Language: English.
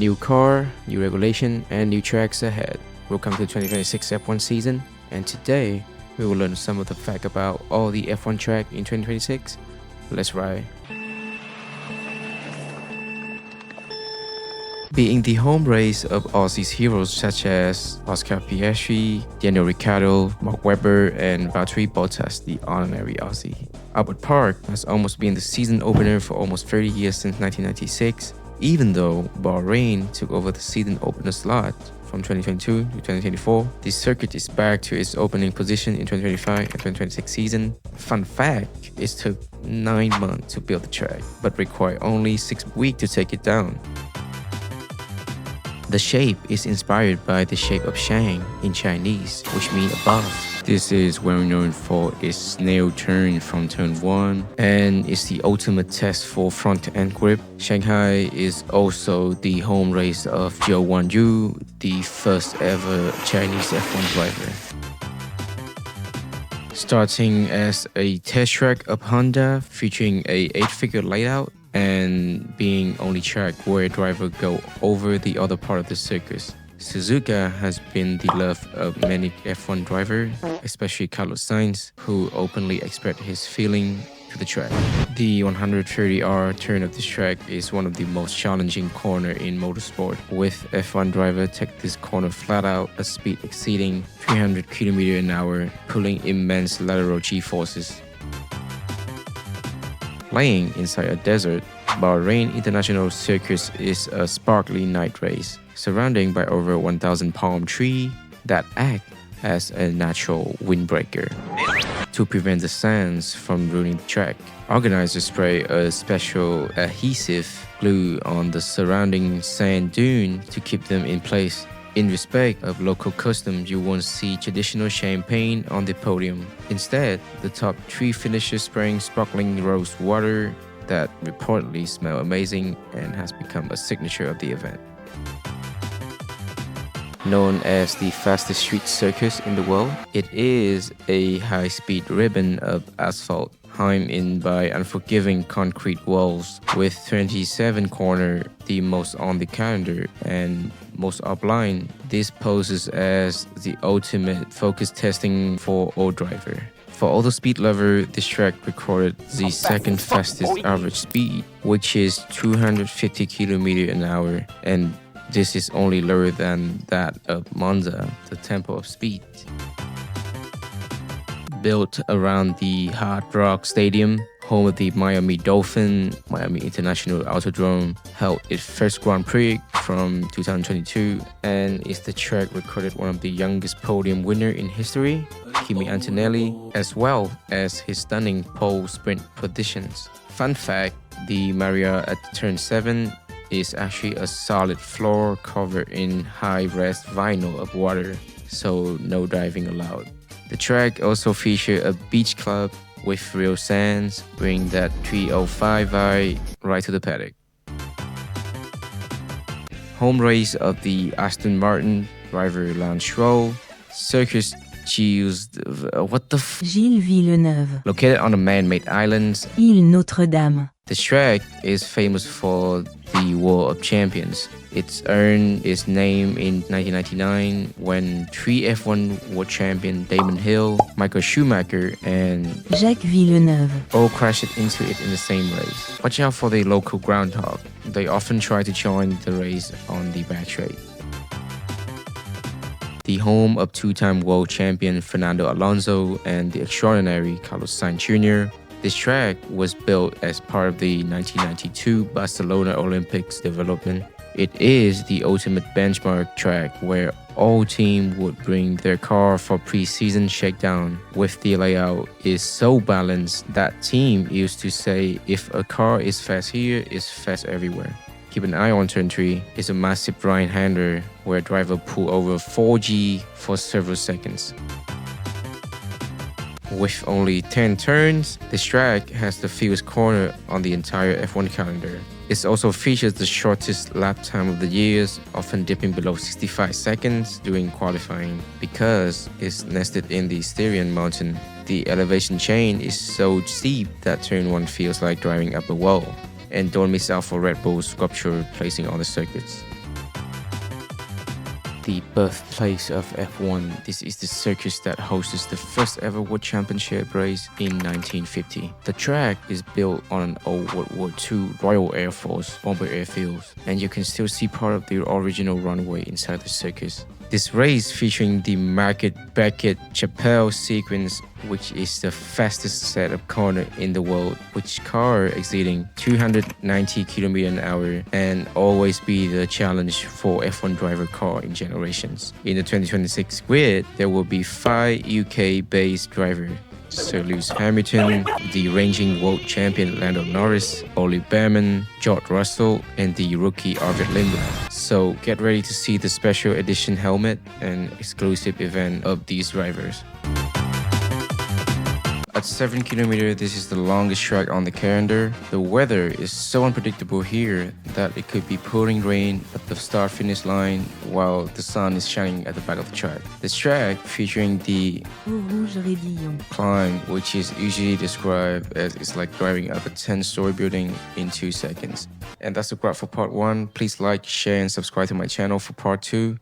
New car, new regulation, and new tracks ahead. Welcome to the 2026 F1 season, and today we will learn some of the facts about all the F1 track in 2026. Let's ride. Being the home race of Aussie's heroes such as Oscar Piastri, Daniel Ricciardo, Mark Webber, and Valtteri Bottas, the honorary Aussie. Albert Park has almost been the season opener for almost 30 years since 1996, even though Bahrain took over the season opener slot from 2022 to 2024. The circuit is back to its opening position in 2025 and 2026 season. Fun fact, it took 9 months to build the track, but required only 6 weeks to take it down. The shape is inspired by the shape of Shang in Chinese, which means above. This is well known for its snail turn from turn 1 and is the ultimate test for front end grip. Shanghai is also the home race of Zhou Wanyu, the first ever Chinese F1 driver. Starting as a test track of Honda featuring a 8-figure layout, and being only track where a driver go over the other part of the circus. Suzuka has been the love of many F1 drivers, especially Carlos Sainz, who openly expressed his feeling to the track. The 130R turn of this track is one of the most challenging corner in motorsport, with F1 driver take this corner flat out at speed exceeding 300 km an hour, pulling immense lateral G-forces. Playing inside a desert, Bahrain International Circus is a sparkly night race, surrounded by over 1,000 palm trees that act as a natural windbreaker. To prevent the sands from ruining the track, organizers spray a special adhesive glue on the surrounding sand dune to keep them in place. In respect of local customs, you won't see traditional champagne on the podium. Instead, the top 3 finishers spraying sparkling rose water that reportedly smell amazing and has become a signature of the event. Known as the fastest street circus in the world, it is a high-speed ribbon of asphalt hemmed in by unforgiving concrete walls, with 27 corners, the most on the calendar, and most are blind. This poses as the ultimate focus testing for all drivers. For all the speed lovers, this track recorded the second fastest average speed, which is 250 km an hour, and this is only lower than that of Monza, the tempo of speed. Built around the Hard Rock Stadium, home of the Miami Dolphin, Miami International Autodrome held its first Grand Prix from 2022 and is the track recorded one of the youngest podium winner in history, Kimi Antonelli, as well as his stunning pole sprint positions. Fun fact, the Maria at turn 7 is actually a solid floor covered in high-res vinyl of water, so no diving allowed. The track also featured a beach club with real sands, bring that 305 vibe right to the paddock. Home race of the Aston Martin driver Lance Stroll, Circus Gilles Villeneuve, located on a man-made island. Île Notre-Dame. This track is famous for the War of Champions. It earned its name in 1999 when 3 F1 World Champion Damon Hill, Michael Schumacher, and Jacques Villeneuve all crashed into it in the same race. Watch out for the local groundhog. They often try to join the race on the back straight. The home of 2-time world champion Fernando Alonso and the extraordinary Carlos Sainz Jr., this track was built as part of the 1992 Barcelona Olympics development. It is the ultimate benchmark track where all teams would bring their car for pre-season shakedown. With the layout is so balanced that team used to say if a car is fast here, it's fast everywhere. Keep an eye on turn 3. It's a massive right-hander where driver pull over 4G for several seconds. With only 10 turns, this track has the fewest corner on the entire F1 calendar. It also features the shortest lap time of the years, often dipping below 65 seconds during qualifying. Because it's nested in the Styrian mountain, the elevation chain is so steep that turn 1 feels like driving up a wall. And don't miss out for Red Bull's sculpture placing on the circuits. the birthplace of F1. This is the circus that hosts the first ever World Championship race in 1950. The track is built on an old World War II Royal Air Force bomber airfields, and you can still see part of the original runway inside the circus. This race featuring the Market Beckett Chappelle sequence, which is the fastest set of corner in the world, which car exceeding 290 km/h and always be the challenge for F1 driver car in generations. In the 2026 grid, there will be 5 UK-based drivers: Sir Lewis Hamilton, the reigning world champion Lando Norris, Ollie Behrman, George Russell, and the rookie Arvid Lindbergh. So get ready to see the special edition helmet and exclusive event of these drivers. At 7 km, this is the longest track on the calendar. The weather is so unpredictable here that it could be pouring rain at the start-finish line while the sun is shining at the back of the track. This track featuring the Eau rouge Rédillon. climb, which is usually described as it's like driving up a 10-story building in 2 seconds. And that's the wrap for part 1. Please like, share, and subscribe to my channel for part 2.